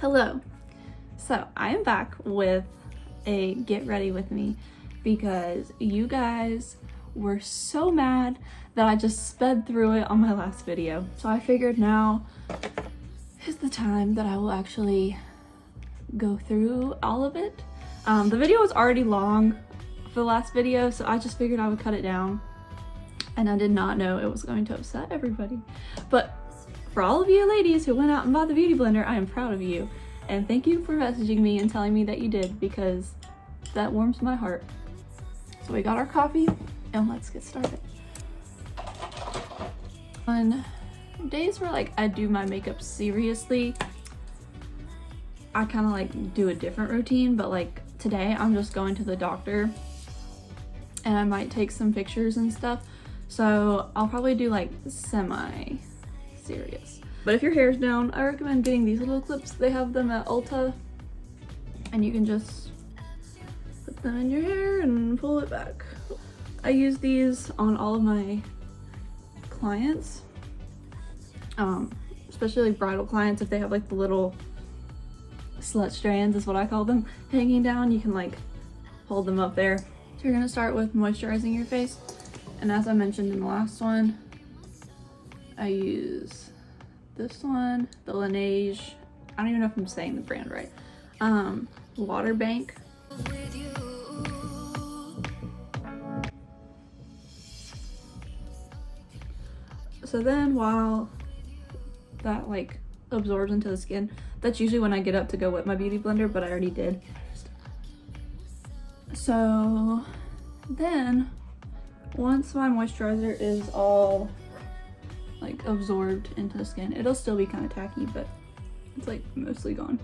Hello. So I am back with a get ready with me because you guys were so mad that I just sped through it on my last video. So I figured now is the time that I will actually go through all of it. The video was already long for the last video, so I just figured I would cut it down, and I did not know it was going to upset everybody. But for all of you ladies who went out and bought the beauty blender, I am proud of you. And thank you for messaging me and telling me that you did, because that warms my heart. So we got our coffee and let's get started. On days where like I do my makeup seriously, I kind of like do a different routine, but like today I'm just going to the doctor and I might take some pictures and stuff. So I'll probably do like semi-serious. But if your hair's down, I recommend getting these little clips. They have them at Ulta, and you can just put them in your hair and pull it back. I use these on all of my clients, especially like bridal clients. If they have like the little slut strands is what I call them, hanging down, you can like hold them up there. So you're gonna start with moisturizing your face. And as I mentioned in the last one, I use this one, the Laneige, I don't even know if I'm saying the brand right, Water Bank. So then while that like absorbs into the skin, that's usually when I get up to go with my beauty blender, but I already did. So then once my moisturizer is all like absorbed into the skin, it'll still be kind of tacky, but it's like mostly gone.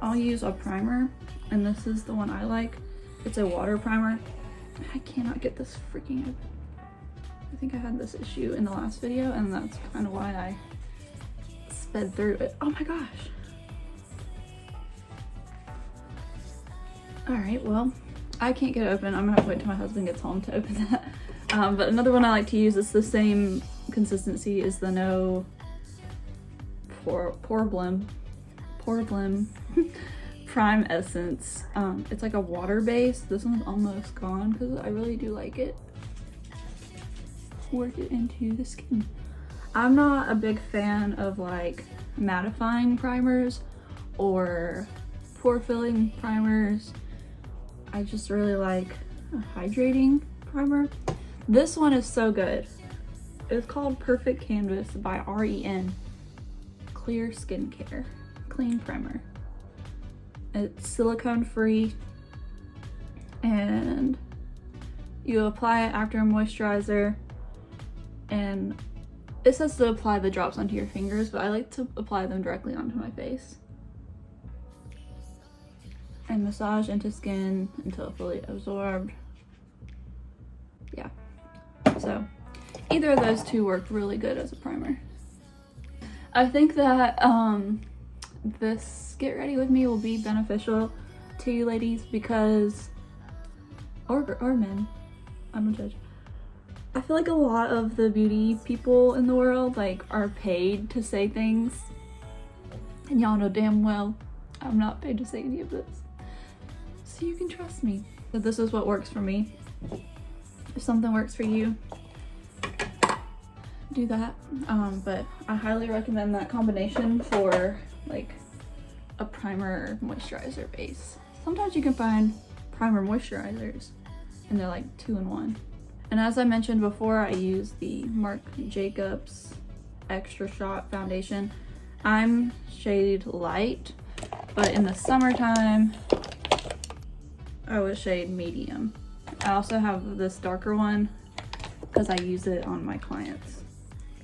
I'll use a primer, and this is the one I like. It's a water primer. I cannot get this freaking open. I think I had this issue in the last video, and that's kind of why I sped through it. Oh my gosh. All right, well, I can't get it open. I'm gonna have to wait till my husband gets home to open that. But another one I like to use is the same consistency as the No Pore Blem Prime Essence. It's like a water base. This one's almost gone because I really do like it. Work it into the skin. I'm not a big fan of like mattifying primers or pore filling primers. I just really like a hydrating primer. This one is so good. It's called Perfect Canvas by REN. Clear Skincare Clean Primer. It's silicone free, and you apply it after a moisturizer, and it says to apply the drops onto your fingers, but I like to apply them directly onto my face and massage into skin until fully absorbed. Yeah. So either of those two worked really good as a primer. I think that this get ready with me will be beneficial to you ladies because, or men, I don't judge. I feel like a lot of the beauty people in the world like are paid to say things, and y'all know damn well I'm not paid to say any of this. So you can trust me that this is what works for me. If something works for you, do that. But I highly recommend that combination for like a primer moisturizer base. Sometimes you can find primer moisturizers and they're like 2-in-1. And as I mentioned before, I use the Marc Jacobs Extra Shot Foundation. I'm shade light, but in the summertime, I was shade medium. I also have this darker one because I use it on my clients.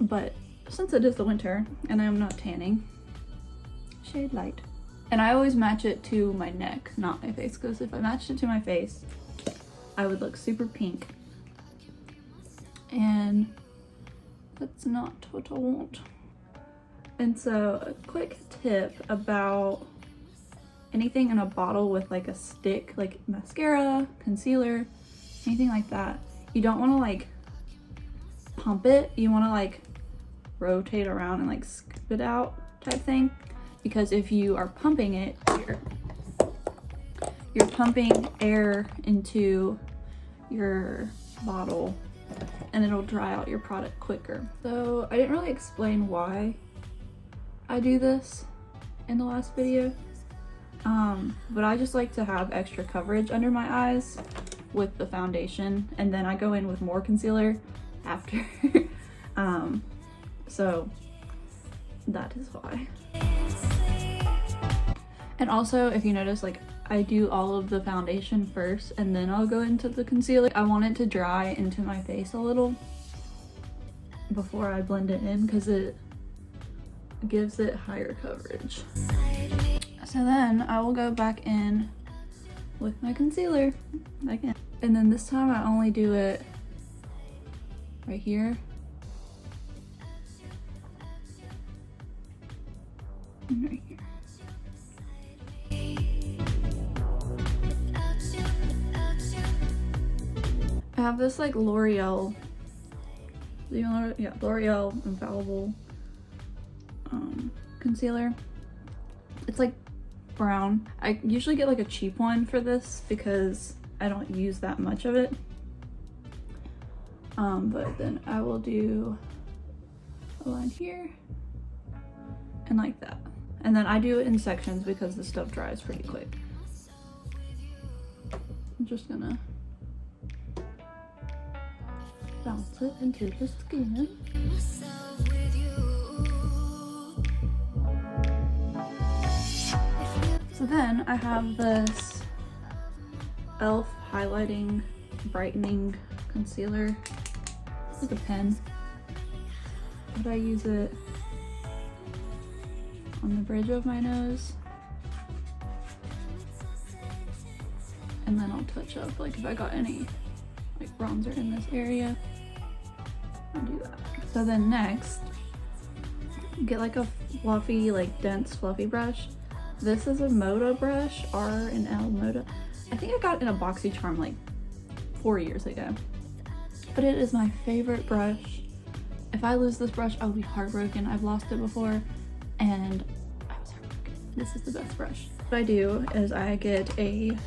But since it is the winter and I am not tanning, shade light. And I always match it to my neck, not my face, because if I matched it to my face, I would look super pink. And that's not what I want. And so a quick tip about anything in a bottle with like a stick, like mascara, concealer, anything like that, you don't want to like pump it. You want to like rotate around and like scoop it out type thing. because if you are pumping it, you're pumping air into your bottle and it'll dry out your product quicker. So I didn't really explain why I do this in the last video, but I just like to have extra coverage under my eyes with the foundation, and then I go in with more concealer after. So that is why. And also, if you notice, like, I do all of the foundation first and then I'll go into the concealer. I want it to dry into my face a little before I blend it in because it gives it higher coverage. So then I will go back in with my concealer again. And then this time I only do it right here. And right here. I have this like L'Oreal Infallible concealer. It's like brown. I usually get like a cheap one for this because I don't use that much of it. But then I will do a line here and like that. And then I do it in sections because this stuff dries pretty quick. I'm just gonna bounce it into the skin. So then I have this e.l.f. highlighting brightening concealer. It's like a pen, but I use it on the bridge of my nose, and then I'll touch up like if I got any like bronzer in this area. I'll do that. So then next, get like a fluffy, like dense fluffy brush. This is a Moda brush, R&L Moda. I think I got it in a BoxyCharm like 4 years ago, but it is my favorite brush. If I lose this brush, I would be heartbroken. I've lost it before and I was heartbroken. This is the best brush. What I do is I get a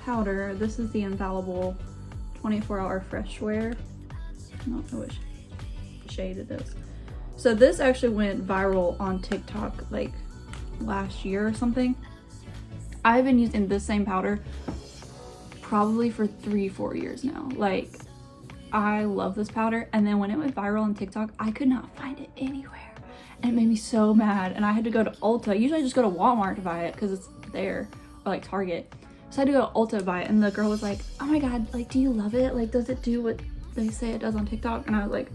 powder. This is the Infallible 24-hour fresh wear. I don't know which shade it is. So this actually went viral on TikTok like last year or something. I've been using this same powder probably for 3-4 years now. Like, I love this powder, and then when it went viral on TikTok, I could not find it anywhere, and it made me so mad. And I had to go to Ulta. Usually I just go to Walmart to buy it because it's there, or like Target. So I had to go to Ulta to buy it, and the girl was like, oh my god, like, do you love it? Like, does it do what they say it does on TikTok? And I was like,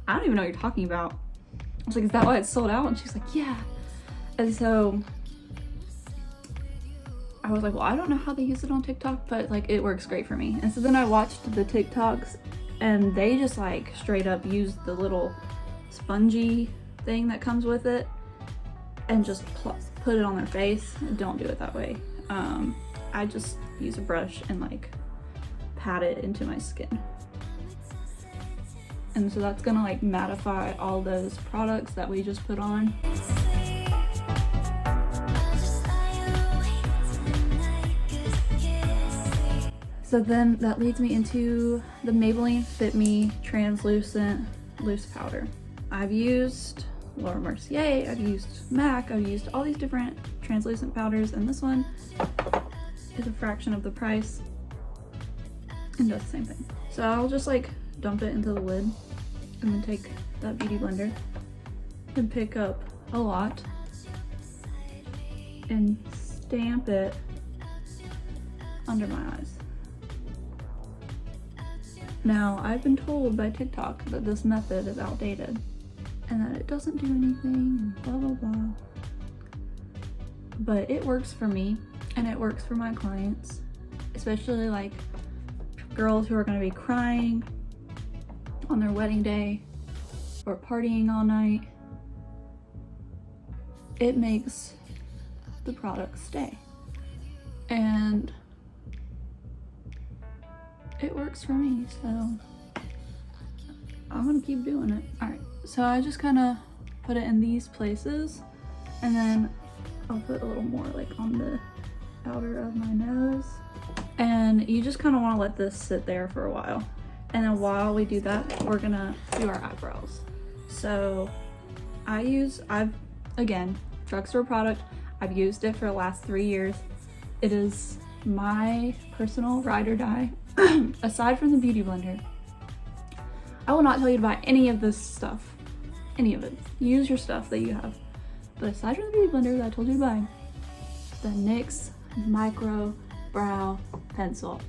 I don't even know what you're talking about. I was like, is that why it's sold out? And she's like, yeah. And so I was like, well, I don't know how they use it on TikTok, but like it works great for me. And so then I watched the TikToks, and they just like straight up use the little spongy thing that comes with it and just put it on their face. Don't do it that way. I just use a brush and like pat it into my skin. And so that's gonna like mattify all those products that we just put on. So then that leads me into the Maybelline Fit Me Translucent Loose Powder. I've used Laura Mercier, I've used MAC, I've used all these different translucent powders, and this one is a fraction of the price and does the same thing. So I'll just like dump it into the lid and then take that beauty blender and pick up a lot and stamp it under my eyes. Now, I've been told by TikTok that this method is outdated and that it doesn't do anything and blah blah blah. But it works for me and it works for my clients, especially like girls who are going to be crying on their wedding day or partying all night. It makes the product stay. And it works for me, so I'm gonna keep doing it. All right, so I just kind of put it in these places, and then I'll put a little more like on the outer of my nose. And you just kind of want to let this sit there for a while. And then while we do that, we're gonna do our eyebrows. So again, drugstore product. I've used it for the last 3 years. It is my personal ride or die. Aside from the beauty blender, I will not tell you to buy any of this stuff. Any of it. Use your stuff that you have. But aside from the beauty blender that I told you to buy, the NYX Micro Brow Pencil.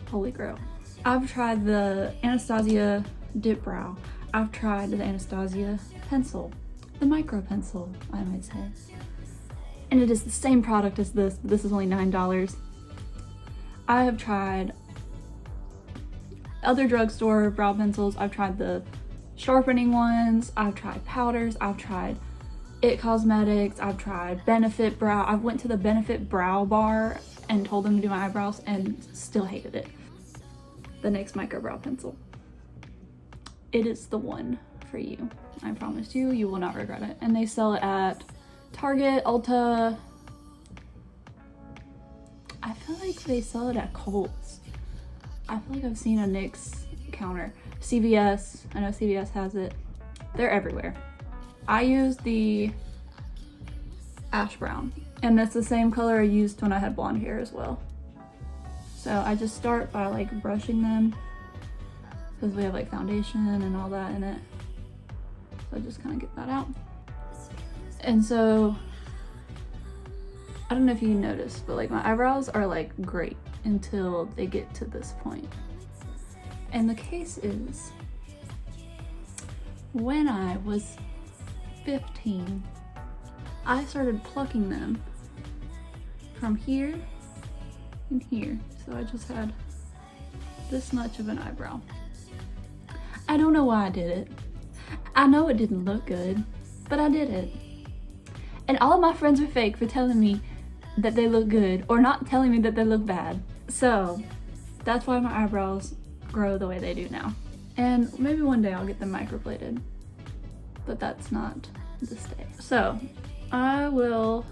Holy grail. I've tried the Anastasia Dip Brow. I've tried the Anastasia Pencil. The Micro Pencil, I might say. And it is the same product as this. This is only $9. I have tried other drugstore brow pencils. I've tried the sharpening ones. I've tried powders. I've tried It Cosmetics. I've tried Benefit Brow. I went to the Benefit Brow Bar and told them to do my eyebrows and still hated it. The NYX Micro Brow Pencil. It is the one for you. I promise you, you will not regret it. And they sell it at Target, Ulta. I feel like they sell it at Kohl's. I feel like I've seen a NYX counter. CVS, I know CVS has it. They're everywhere. I use the ash brown, and that's the same color I used when I had blonde hair as well. So I just start by like brushing them because we have like foundation and all that in it. So I just kind of get that out. And so, I don't know if you noticed, but like my eyebrows are like great until they get to this point. And the case is, when I was 15, I started plucking them from here and here. So I just had this much of an eyebrow. I don't know why I did it. I know it didn't look good, but I did it. And all of my friends were fake for telling me that they look good or not telling me that they look bad. So that's why my eyebrows grow the way they do now. And maybe one day I'll get them microbladed, but that's not this day. So I will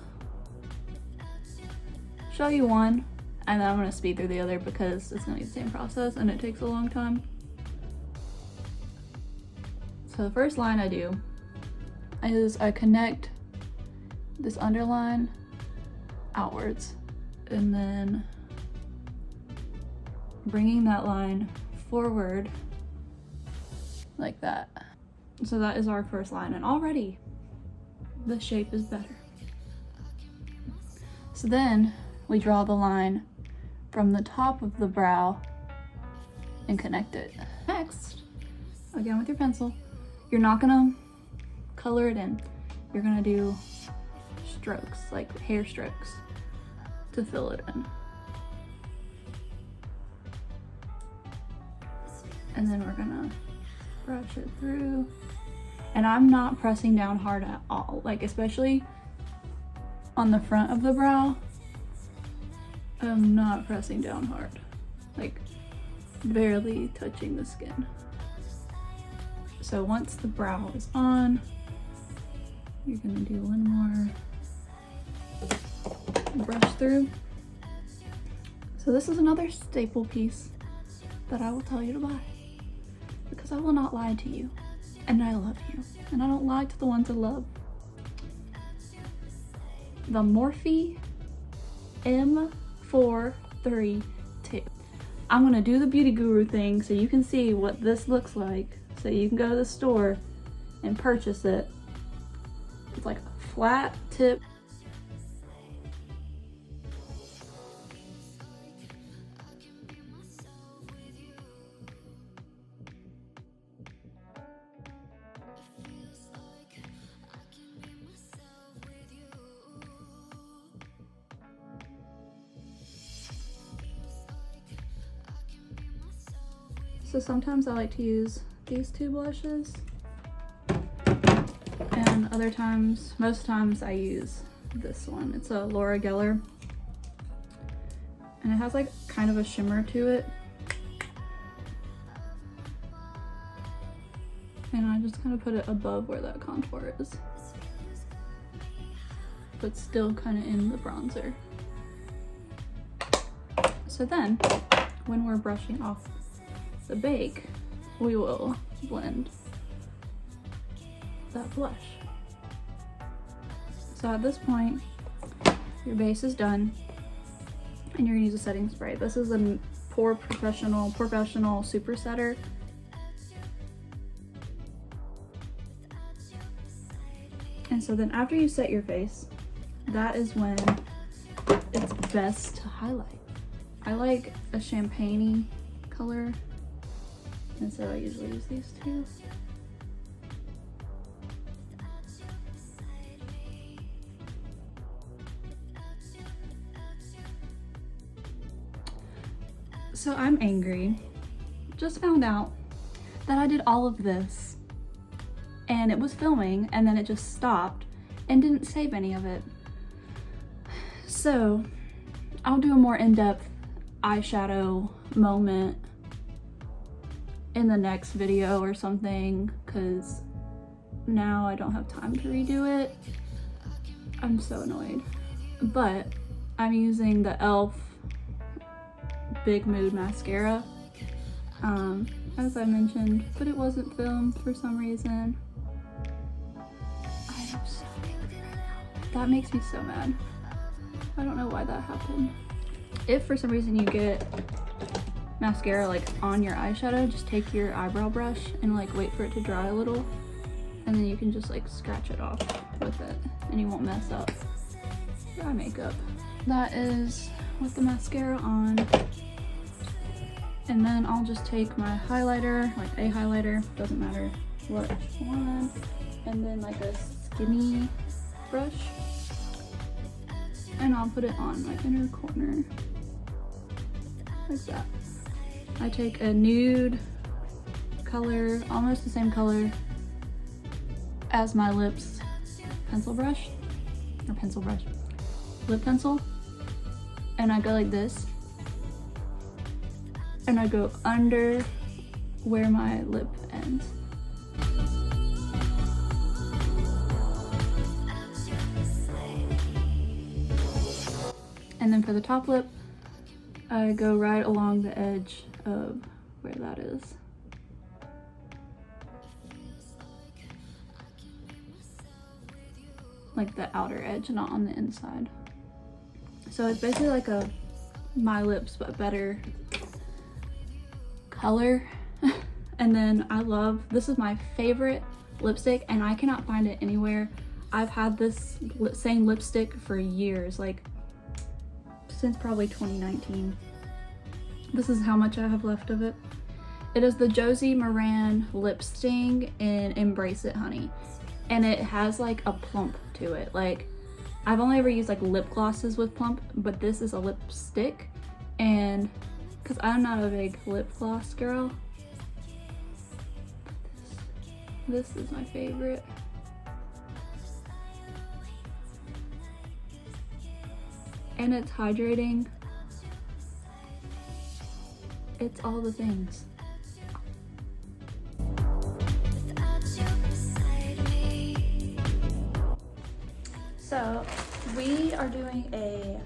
show you one and then I'm gonna speed through the other because it's gonna be the same process and it takes a long time. So the first line I do is I connect this underline outwards and then bringing that line forward like that. So that is our first line, and already the shape is better. So then we draw the line from the top of the brow and connect it. Next, again with your pencil, you're not gonna color it in. You're gonna do strokes, like hair strokes, to fill it in. And then we're gonna brush it through. And I'm not pressing down hard at all, like especially on the front of the brow. I'm not pressing down hard, like barely touching the skin. So once the brow is on, you're gonna do one more brush through. So this is another staple piece that I will tell you to buy because I will not lie to you, and I love you, and I don't lie to the ones I love. The Morphe M432. I'm gonna do the beauty guru thing so you can see what this looks like, so you can go to the store and purchase it. It's like a flat tip. So sometimes I like to use these two blushes, and other times, most times I use this one. It's a Laura Geller, and it has like kind of a shimmer to it. And I just kind of put it above where that contour is. but still kind of in the bronzer. So then, when we're brushing off the bake, we will blend that blush. So at this point, your base is done, and you're gonna use a setting spray. This is a professional super setter. And so then after you set your face, that is when it's best to highlight. I like a champagne-y color, and so I usually use these two. So I'm angry. Just found out that I did all of this and it was filming and then it just stopped and didn't save any of it. So I'll do a more in-depth eyeshadow moment in the next video or something, because now I don't have time to redo it. I'm so annoyed. But I'm using the e.l.f. Big Mood mascara, as I mentioned, but it wasn't filmed for some reason. I am so angry right now. That makes me so mad. I don't know why that happened. If for some reason you get mascara like on your eyeshadow, just take your eyebrow brush and like wait for it to dry a little, and then you can just like scratch it off with it and you won't mess up your eye makeup. That is with the mascara on. And then I'll just take my highlighter, like a highlighter, doesn't matter what one, and then like a skinny brush, and I'll put it on my inner corner, like that. I take a nude color, almost the same color as my lips pencil brush, lip pencil, and I go like this. And I go under where my lip ends. And then for the top lip, I go right along the edge of where that is. Like the outer edge, not on the inside. So it's basically like a My Lips but better color. And then I love, this is my favorite lipstick and I cannot find it anywhere. I've had this same lipstick for years, like since probably 2019. This is how much I have left of it. It is the Josie Maran Lip Sting in Embrace It Honey, and it has like a plump to it. Like I've only ever used like lip glosses with plump, but this is a lipstick, and because I'm not a big lip gloss girl, this is my favorite. And it's hydrating. It's all the things. So we are doing a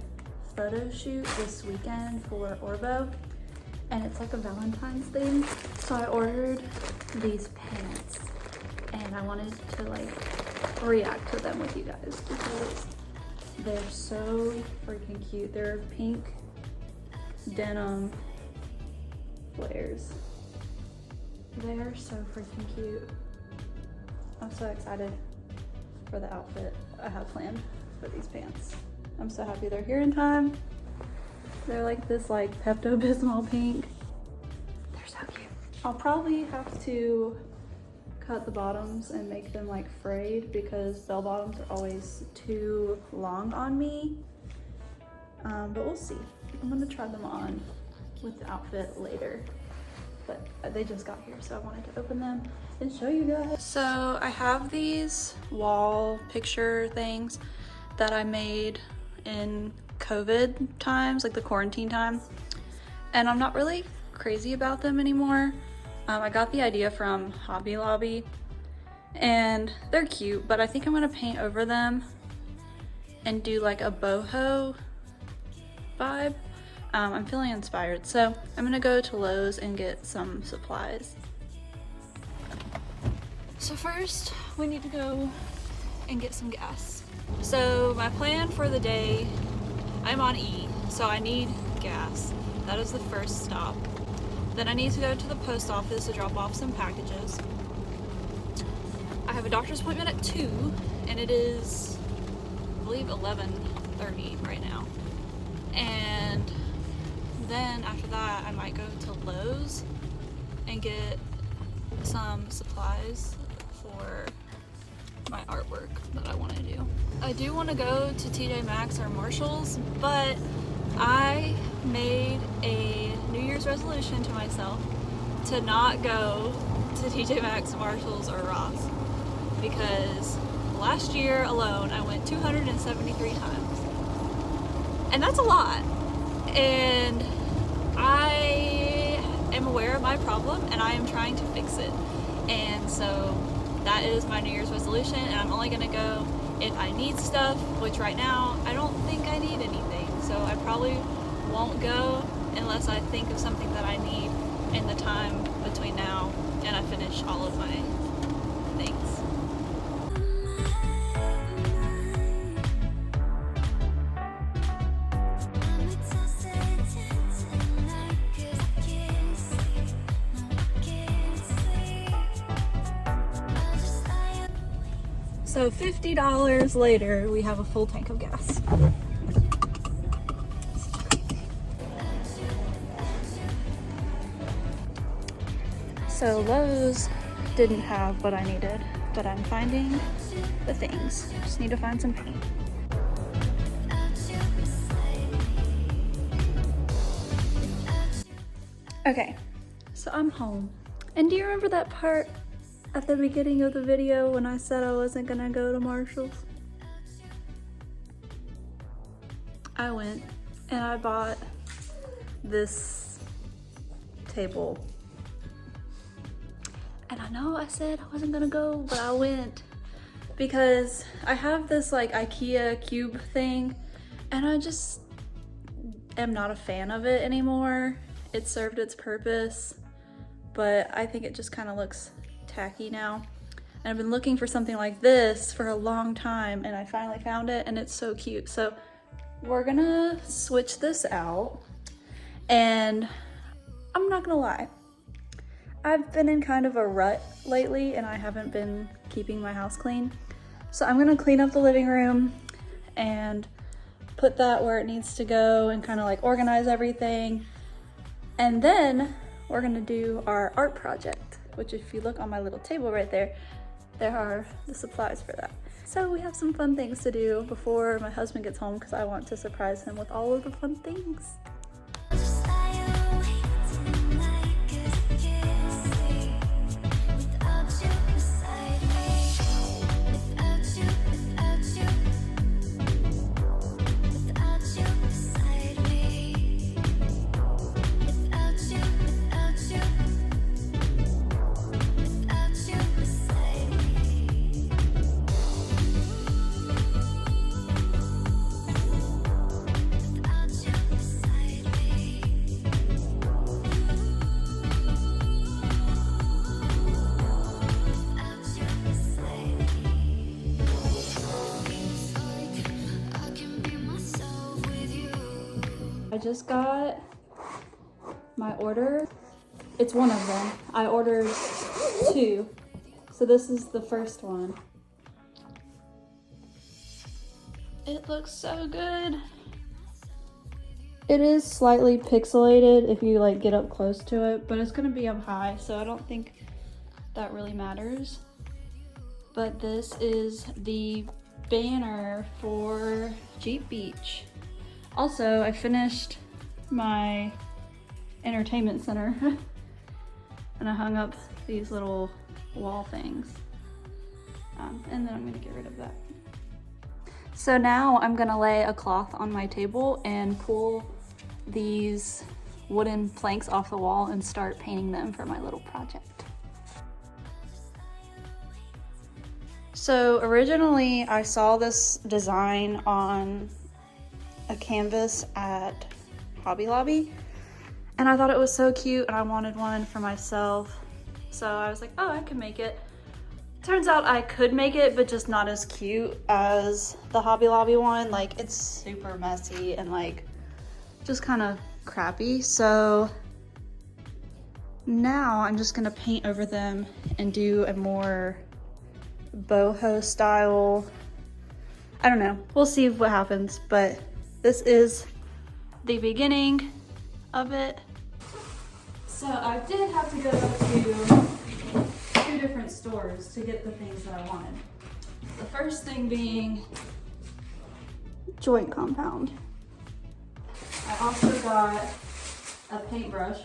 photo shoot this weekend for Orbo, and it's like a Valentine's thing. So I ordered these pants and I wanted to like react to them with you guys because they're so freaking cute. They're pink denim flares. They're so freaking cute. I'm so excited for the outfit I have planned for these pants. I'm so happy they're here in time. They're like this like Pepto-Bismol pink. They're so cute. I'll probably have to cut the bottoms and make them like frayed because bell bottoms are always too long on me. But we'll see. I'm gonna try them on with the outfit later. But they just got here, so I wanted to open them and show you guys. So I have these wall picture things that I made in COVID times, like the quarantine time. And I'm not really crazy about them anymore. I got the idea from Hobby Lobby and they're cute, but I think I'm gonna paint over them and do like a boho vibe. I'm feeling inspired, so I'm gonna go to Lowe's and get some supplies. So first, we need to go and get some gas. So my plan for the day, I'm on E, so I need gas. That is the first stop. Then I need to go to the post office to drop off some packages. I have a doctor's appointment at 2, and it is, I believe, 11:30 right now. And then after that, I might go to Lowe's and get some supplies for my artwork that I want to do. I do want to go to TJ Maxx or Marshall's, but I made a New Year's resolution to myself to not go to TJ Maxx, Marshall's, or Ross, because last year alone I went 273 times, and that's a lot. And I am aware of my problem and I am trying to fix it, and so that is my New Year's resolution, and I'm only gonna go if I need stuff, which right now I don't think I need anything, so I probably won't go unless I think of something that I need in the time between now and I finish all of my things. So $50 later, we have a full tank of gas. So Lowe's didn't have what I needed, but I'm finding the things. Just need to find some paint. Okay, so I'm home. And do you remember that part at the beginning of the video when I said I wasn't gonna go to Marshall's? I went and I bought this table. And I know I said I wasn't gonna go, but I went because I have this like IKEA cube thing and I just am not a fan of it anymore. It served its purpose, but I think it just kind of looks tacky now. And I've been looking for something like this for a long time and I finally found it and it's so cute. So we're gonna switch this out, and I'm not gonna lie, I've been in kind of a rut lately and I haven't been keeping my house clean. So I'm gonna clean up the living room and put that where it needs to go and kind of like organize everything. And then we're gonna do our art project, which if you look on my little table right there, there are the supplies for that. So we have some fun things to do before my husband gets home because I want to surprise him with all of the fun things. I just got my order. It's one of them. I ordered 2. So this is the first one. It looks so good. It is slightly pixelated if you like get up close to it, but it's gonna be up high, so I don't think that really matters. But this is the banner for Jeep Beach. Also, I finished my entertainment center and I hung up these little wall things. And then I'm gonna get rid of that. So now I'm gonna lay a cloth on my table and pull these wooden planks off the wall and start painting them for my little project. So originally I saw this design on a canvas at Hobby Lobby and I thought it was so cute and I wanted one for myself. So I was like, oh, I can make it. Turns out I could make it, but just not as cute as the Hobby Lobby one. Like, it's super messy and like just kind of crappy. So now I'm just gonna paint over them and do a more boho style. I don't know, we'll see what happens, but this is the beginning of it. So I did have to go to 2 different stores to get the things that I wanted. The first thing being joint compound. I also got a paintbrush.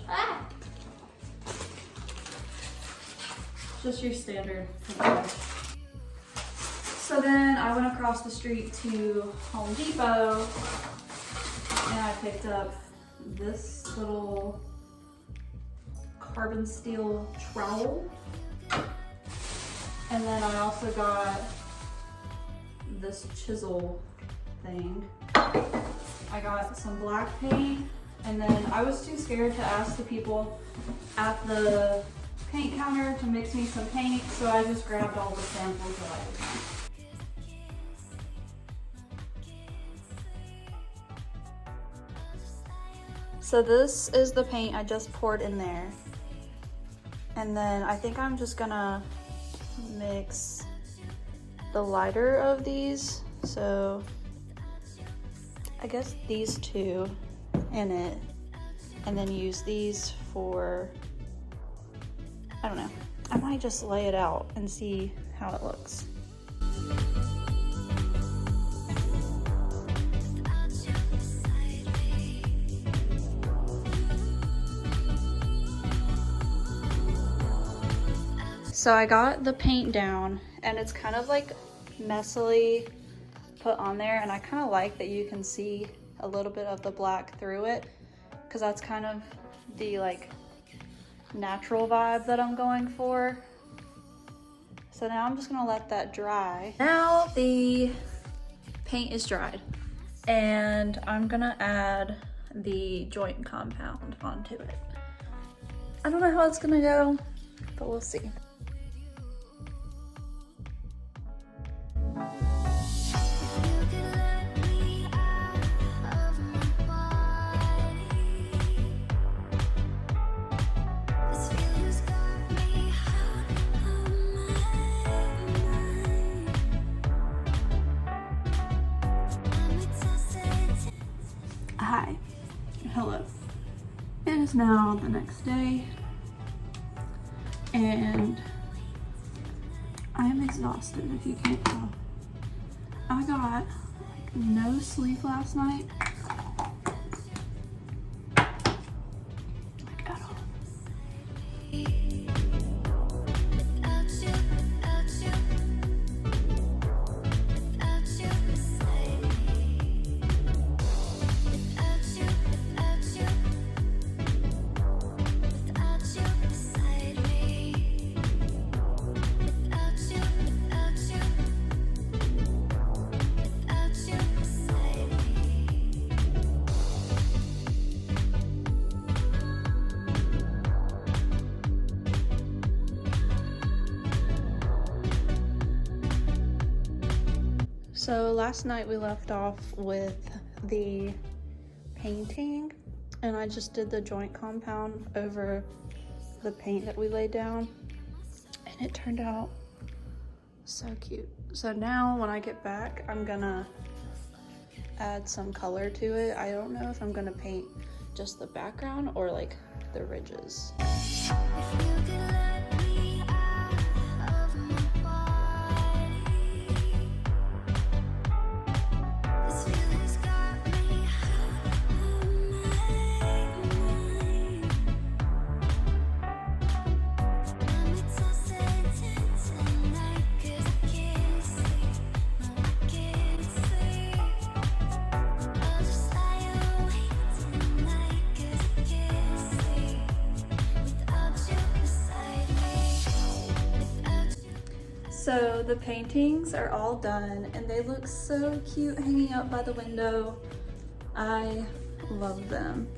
Just your standard paintbrush. So then I went across the street to Home Depot and I picked up this little carbon steel trowel. And then I also got this chisel thing. I got some black paint, and then I was too scared to ask the people at the paint counter to mix me some paint, so I just grabbed all the samples that I could find. So this is the paint I just poured in there. And then I think I'm just gonna mix the lighter of these. So I guess these 2 in it, and then use these for, I don't know. I might just lay it out and see how it looks. So I got the paint down and it's kind of like messily put on there, and I kind of like that you can see a little bit of the black through it, because that's kind of the like natural vibe that I'm going for. So now I'm just gonna let that dry. Now the paint is dried and I'm gonna add the joint compound onto it. I don't know how it's gonna go, but we'll see. Hi, hello. It is now the next day and I am exhausted, if you can't tell. I got like no sleep last night. Like at all. So last night we left off with the painting and I just did the joint compound over the paint that we laid down and it turned out so cute. So now when I get back, I'm gonna add some color to it. I don't know if I'm gonna paint just the background or like the ridges. So the paintings are all done and they look so cute hanging up by the window. I love them.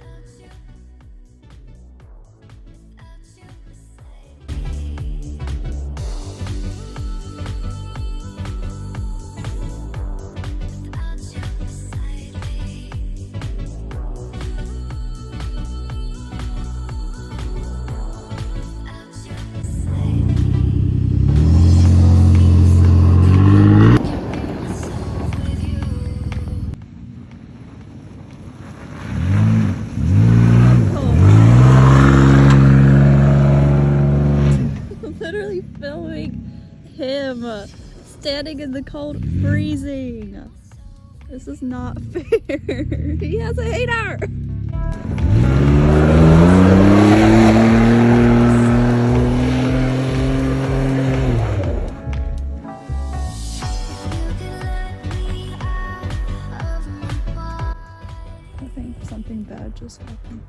Literally filming him standing in the cold, freezing. This is not fair. He has a hater. I think something bad just happened.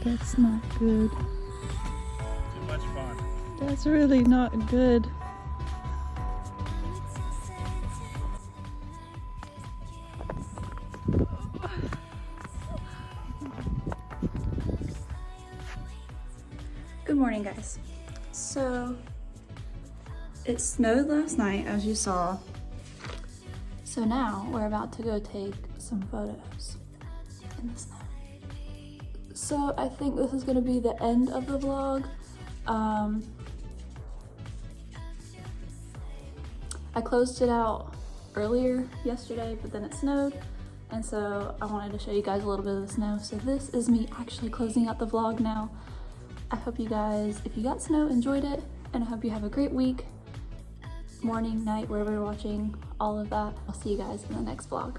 That's not good. Too much fun. That's really not good. Good morning, guys. So it snowed last night, as you saw. So now we're about to go take some photos in the snow. So I think this is gonna be the end of the vlog. I closed it out earlier yesterday, but then it snowed. And so I wanted to show you guys a little bit of the snow. So this is me actually closing out the vlog now. I hope you guys, if you got snow, enjoyed it. And I hope you have a great week, morning, night, wherever you're watching, all of that. I'll see you guys in the next vlog.